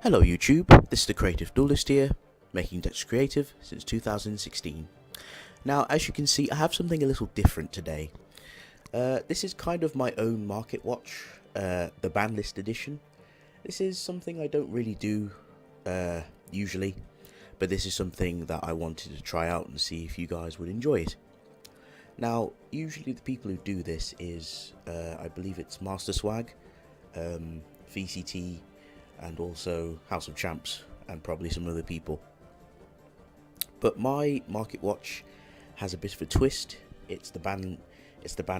Hello YouTube, this is the Creative Duelist here, making decks creative since 2016. Now as you can see I have something a little different today. This is kind of my own market watch, the ban list edition. This is something I don't really do usually, but this is something that I wanted to try out and see if you guys would enjoy it. Now usually the people who do this is, I believe it's Master Swag, VCT, and also House of Champs, and probably some other people. But my market watch has a bit of a twist. It's the ban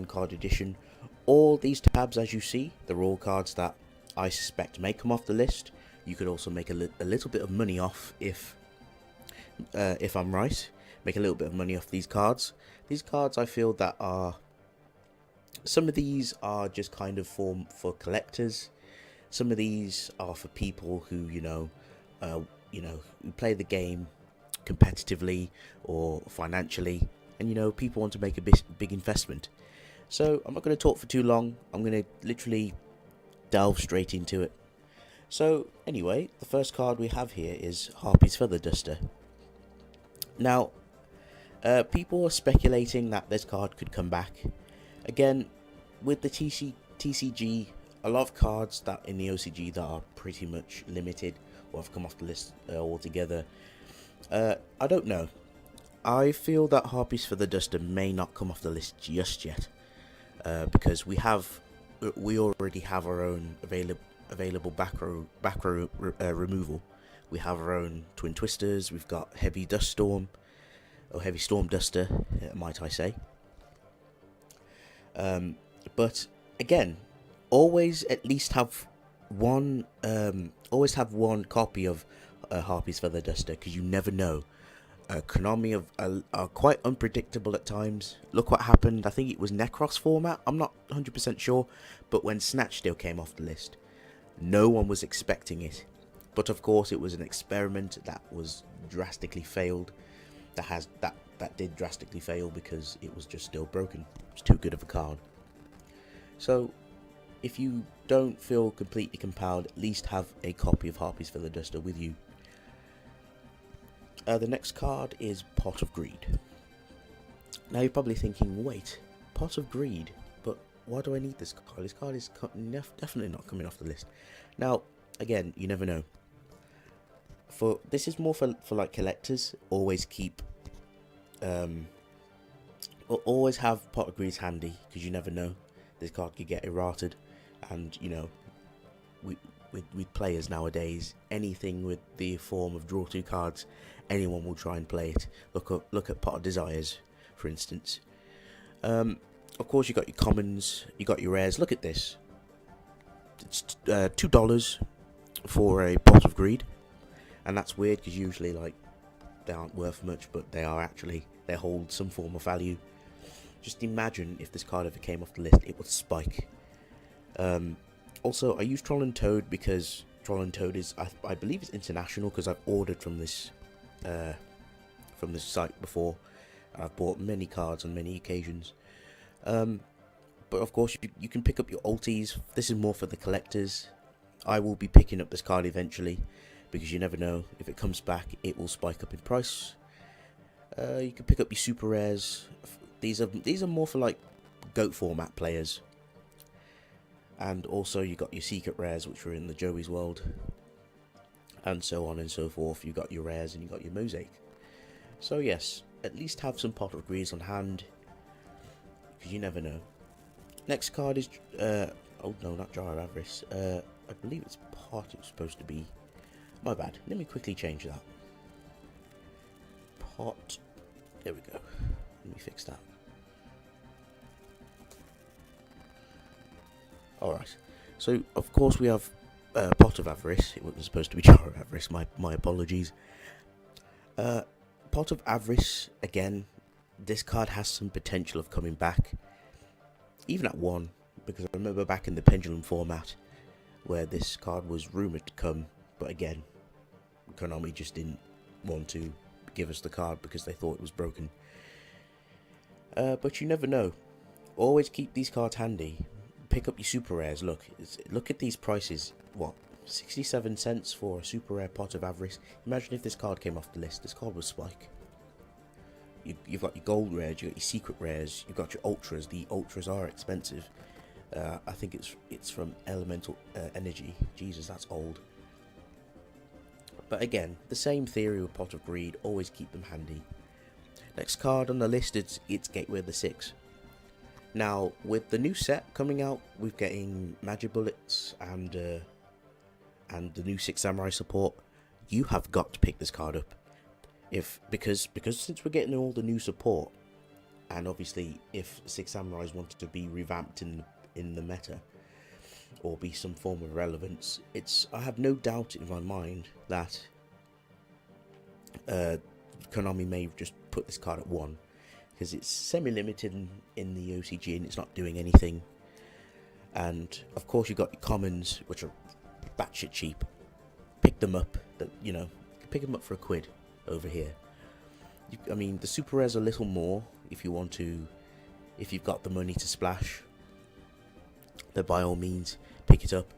card edition. All these tabs, as you see, they're all cards that I suspect may come off the list. You could also make a little bit of money off if I'm right. Make a little bit of money off these cards. These cards I feel that are, some of these are just kind of for collectors. Some of these are for people who, who play the game competitively or financially, and people want to make a big investment. So I'm not going to talk for too long. I'm going to literally delve straight into it. So anyway, the first card we have here is Harpies Feather Duster. Now, people are speculating that this card could come back. Again, with the TCG, a lot of cards that in the OCG that are pretty much limited or have come off the list altogether. I don't know. I feel that Harpies Feather Duster may not come off the list just yet, because we already have our own available back row removal. We have our own Twin Twisters. We've got Heavy Dust Storm, or Heavy Storm Duster, might I say. But again, always at least have one copy of Harpies Feather Duster, because you never know. Konami are quite unpredictable at times. Look what happened. I think it was Necros format. I'm not 100% sure, but when Snatchdale came off the list, no one was expecting it. But of course, it was an experiment that was drastically failed. That did drastically fail because it was just still broken. It's too good of a card. So, if you don't feel completely compelled, at least have a copy of Harpies Feather Duster with you. The next card is Pot of Greed. Now you're probably thinking, wait, Pot of Greed? But why do I need this card? This card is definitely not coming off the list. Now, again, you never know. This is more for like collectors. Always keep, always have Pot of Greed handy, because you never know. This card could get errated. And with players nowadays, anything with the form of draw two cards, anyone will try and play it. Look at Pot of Desires, for instance. Of course, you got your commons, you got your rares. Look at this. It's $2 for a Pot of Greed, and that's weird because usually they aren't worth much, but they hold some form of value. Just imagine if this card ever came off the list, it would spike. Also, I use Troll and Toad because Troll and Toad is, I believe it's international, because I've ordered from this site before. I've bought many cards on many occasions. But of course, you can pick up your ulties. This is more for the collectors. I will be picking up this card eventually, because you never know, if it comes back, it will spike up in price. You can pick up your super rares. These are more for like GOAT format players. And also you got your secret rares, which are in the Joey's world, and so on and so forth. You got your rares and you got your mosaic. So yes, at least have some Pot of Greed on hand, because you never know. Next card is oh no, not Jar of Avarice. I believe it's Pot. It's supposed to be. My bad. Let me quickly change that. Pot. There we go. Let me fix that. Alright, so of course we have Pot of Avarice. It wasn't supposed to be Jar of Avarice, my apologies. Pot of Avarice, again, this card has some potential of coming back, even at 1, because I remember back in the Pendulum format, where this card was rumoured to come, but again, Konami just didn't want to give us the card because they thought it was broken. But you never know. Always keep these cards handy. Pick up your super rares. Look at these prices. What, 67 cents for a super rare pot of Avarice. Imagine if this card came off the list. This card would spike. You've got your gold rares, you've got your secret rares, you've got your ultras. The ultras are expensive. I think it's from Elemental Energy. Jesus, that's old. But again, the same theory with Pot of Greed. Always keep them handy. Next card on the list, it's Gateway of the Six. Now, with the new set coming out, we're getting Magic Bullets and the new Six Samurai support. You have got to pick this card up, because since we're getting all the new support, and obviously if Six Samurais wanted to be revamped in the meta or be some form of relevance, I have no doubt in my mind that Konami may just put this card at 1, because it's semi-limited in the OCG and it's not doing anything. And of course you've got your commons, which are batshit cheap. Pick them up. Pick them up for £1 over here. I mean, the super rares are a little more if you've got the money to splash. Then by all means pick it up.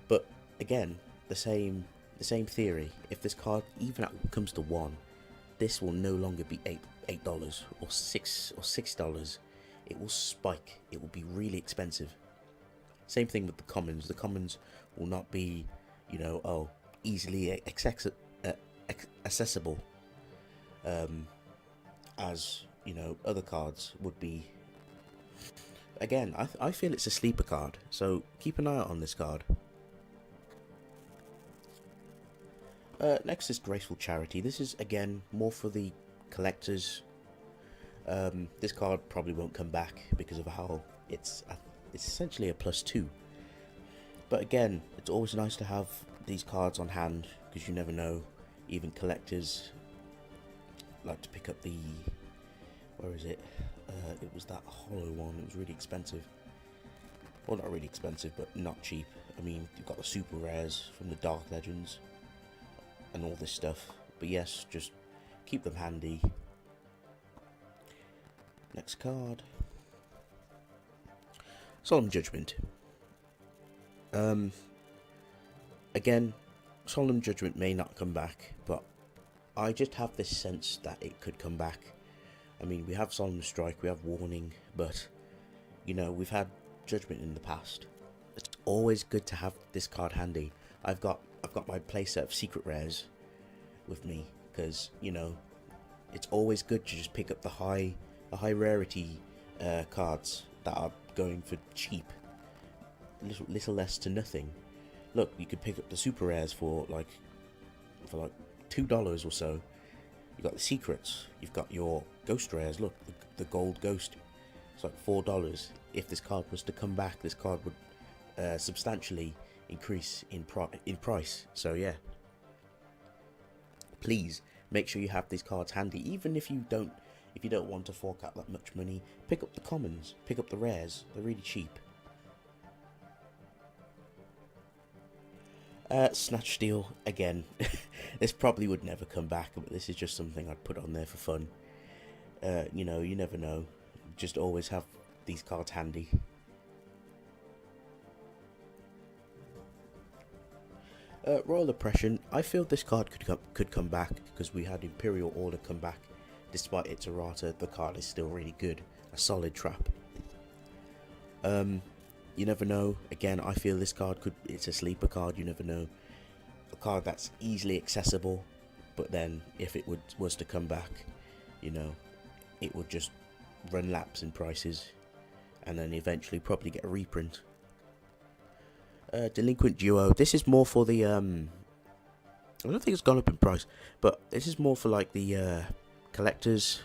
But again, the same theory. If this card even comes to 1, this will no longer be $8 or $6. It will spike. It will be really expensive. Same thing with the commons. The commons will not be, easily accessible as other cards would be. Again, I feel it's a sleeper card, so keep an eye out on this card. Next is Graceful Charity. This is again more for the collectors. This card probably won't come back because of how it's essentially a +2. But again, it's always nice to have these cards on hand, because you never know. Even collectors like to pick up the, where is it? It was that hollow one. It was really expensive. Well, not really expensive, but not cheap. I mean, you've got the super rares from the Dark Legends and all this stuff. But yes, just keep them handy. Next card. Solemn Judgment. Again, Solemn Judgment may not come back, but I just have this sense that it could come back. I mean, we have Solemn Strike, we have Warning, but we've had Judgment in the past. It's always good to have this card handy. I've got my playset of secret rares with me, because it's always good to just pick up the high rarity cards that are going for cheap, little less to nothing. Look, you could pick up the super rares for like $2 or so. You've got the secrets, you've got your ghost rares. Look, the gold ghost, it's like $4. If this card was to come back, this card would substantially increase in price. So yeah, please make sure you have these cards handy. Even if you don't want to fork out that much money, pick up the commons, pick up the rares. They're really cheap. Snatch Steal, again, this probably would never come back, but this is just something I'd put on there for fun. You never know. Just always have these cards handy. Royal Oppression, I feel this card could come back, because we had Imperial Order come back. Despite its errata, the card is still really good. A solid trap. You never know. Again, I feel this card it's a sleeper card. You never know. A card that's easily accessible, but then if it was to come back, it would just run laps in prices, and then eventually probably get a reprint. Delinquent Duo. This is more for the I don't think it's gone up in price, but this is more for like the collectors.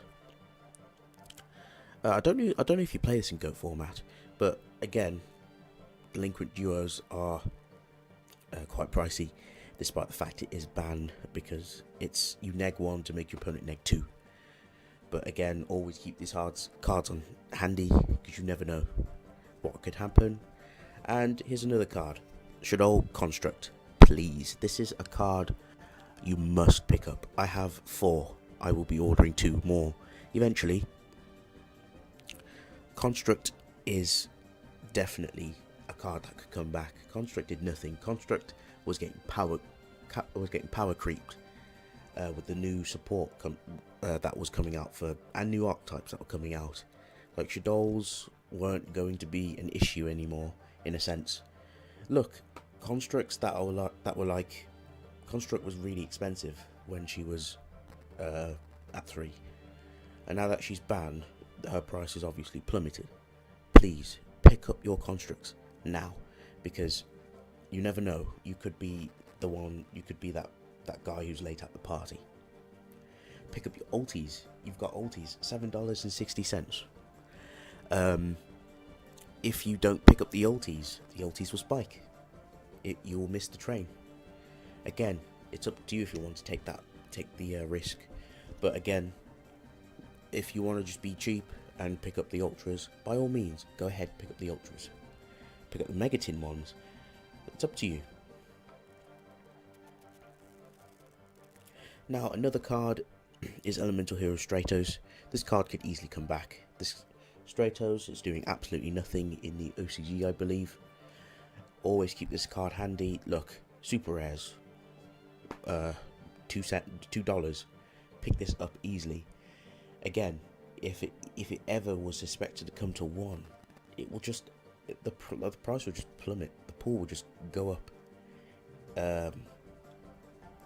I don't know if you play this in Go format, but again, Delinquent Duos are quite pricey, despite the fact it is banned, because you neg 1 to make your opponent neg 2. But again, always keep these cards on handy, because you never know what could happen. And here's another card, Shadow Construct. Please, this is a card you must pick up. I have 4. I will be ordering 2 more eventually. Construct is definitely a card that could come back. Construct did nothing. Construct was getting power creeped with the new support that was coming out and new archetypes that were coming out. Like Shadows weren't going to be an issue anymore, in a sense. Look, constructs Construct was really expensive when she was at 3, and now that she's banned, her price has obviously plummeted. Please pick up your constructs now, because you never know. You could be the one. You could be that guy who's late at the party. Pick up your ulties. You've got ulties, $7.60. If you don't pick up the ulties will spike. You'll miss the train. Again, it's up to you if you want to take the risk. But again, if you want to just be cheap and pick up the ultras, by all means, go ahead, pick up the ultras. Pick up the Megatin ones. It's up to you. Now, another card is Elemental Hero Stratos. This card could easily come back. This Stratos is doing absolutely nothing in the OCG, I believe. Always keep this card handy. Look, super rares, $2. Pick this up easily. Again, if it ever was expected to come to 1, it will just the price will just plummet. The pool will just go up.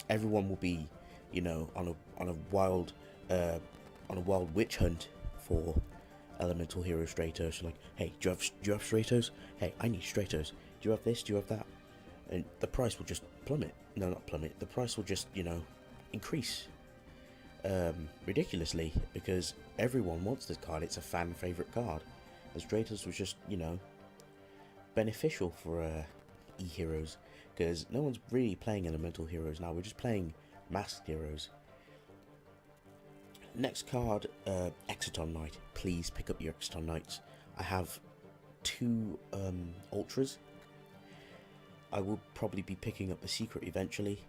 Everyone will be, on a wild witch hunt for Elemental Hero Stratos. Like, hey, do you have Stratos? Hey, I need Stratos. Do you have this? Do you have that? And the price will just plummet. No, not plummet. The price will just, increase ridiculously, because everyone wants this card. It's a fan favorite card. And Stratos was just, beneficial for e-heroes, because no one's really playing Elemental Heroes now. We're just playing Masked Heroes. Next card, Exciton Knight. Please pick up your Exciton Knights. I have 2 ultras. I will probably be picking up the secret eventually.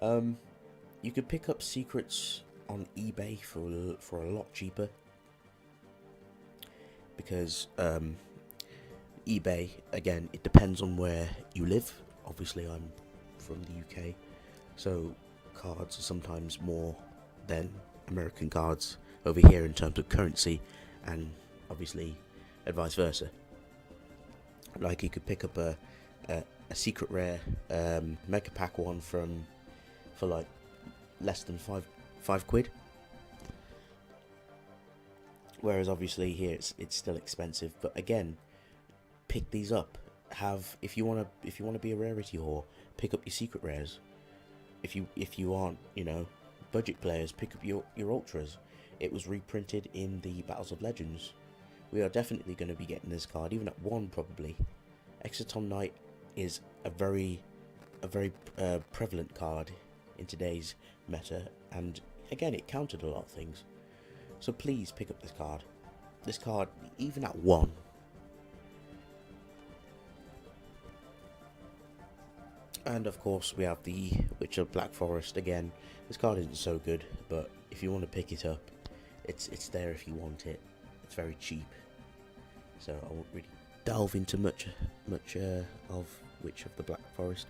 You could pick up secrets on eBay for a lot cheaper, because eBay, again, it depends on where you live. Obviously, I'm from the UK, so cards are sometimes more than American cards over here in terms of currency, and obviously vice versa. Like, you could pick up a secret rare mega pack one for like less than five quid, whereas obviously here it's still expensive. But again, pick these up. If you want to be a rarity whore, pick up your secret rares. If you aren't, budget players, pick up your ultras. It was reprinted in the Battles of Legends. We are definitely going to be getting this card, even at 1 probably. Exciton Knight is a very prevalent card in today's meta, and again, it countered a lot of things. So please pick up this card. This card, even at 1. And of course, we have the Witch of Black Forest again. This card isn't so good, but if you want to pick it up, it's there if you want it. It's very cheap, so I won't really delve into much of Witch of the Black Forest.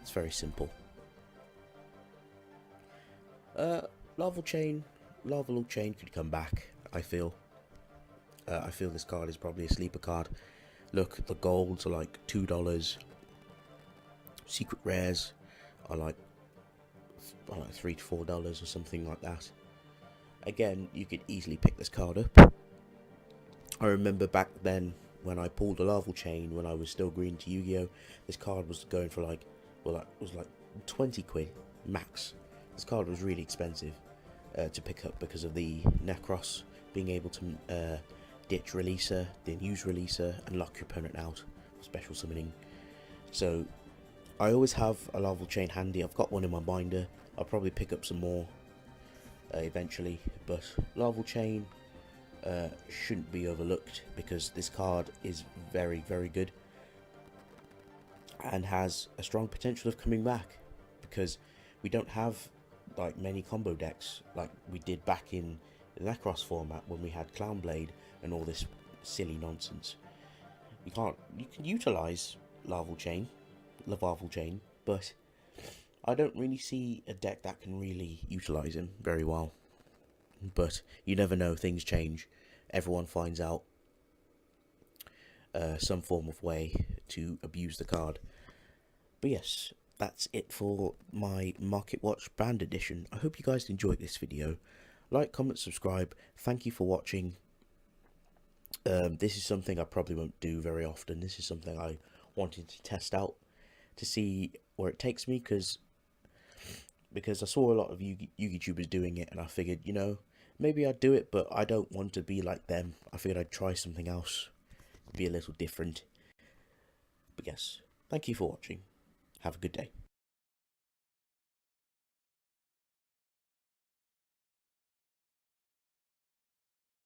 It's very simple. Lava Chain could come back. I feel this card is probably a sleeper card. Look, the golds are like $2. Secret rares are like $3 to $4 or something like that. Again, you could easily pick this card up. I remember back then when I pulled a Larval Chain when I was still green to Yu-Gi-Oh! This card was going for it was like 20 quid max. This card was really expensive to pick up because of the Necros being able to ditch Releaser, then use Releaser and lock your opponent out for special summoning. So I always have a Larval Chain handy. I've got one in my binder. I'll probably pick up some more eventually, but Larval Chain shouldn't be overlooked, because this card is very, very good and has a strong potential of coming back, because we don't have like many combo decks like we did back in the Necros format when we had Clownblade and all this silly nonsense. You can utilize Larval Chain, but I don't really see a deck that can really utilize him very well. But you never know, things change. Everyone finds out some form of way to abuse the card. But yes, that's it for my Market Watch Band Edition. I hope you guys enjoyed this video. Like, comment, subscribe. Thank you for watching. This is something I probably won't do very often. This is something I wanted to test out to see where it takes me, because I saw a lot of YouTubers doing it, and I figured, you know, maybe I'd do it, but I don't want to be like them. I figured I'd try something else, be a little different. But yes, thank you for watching. Have a good day.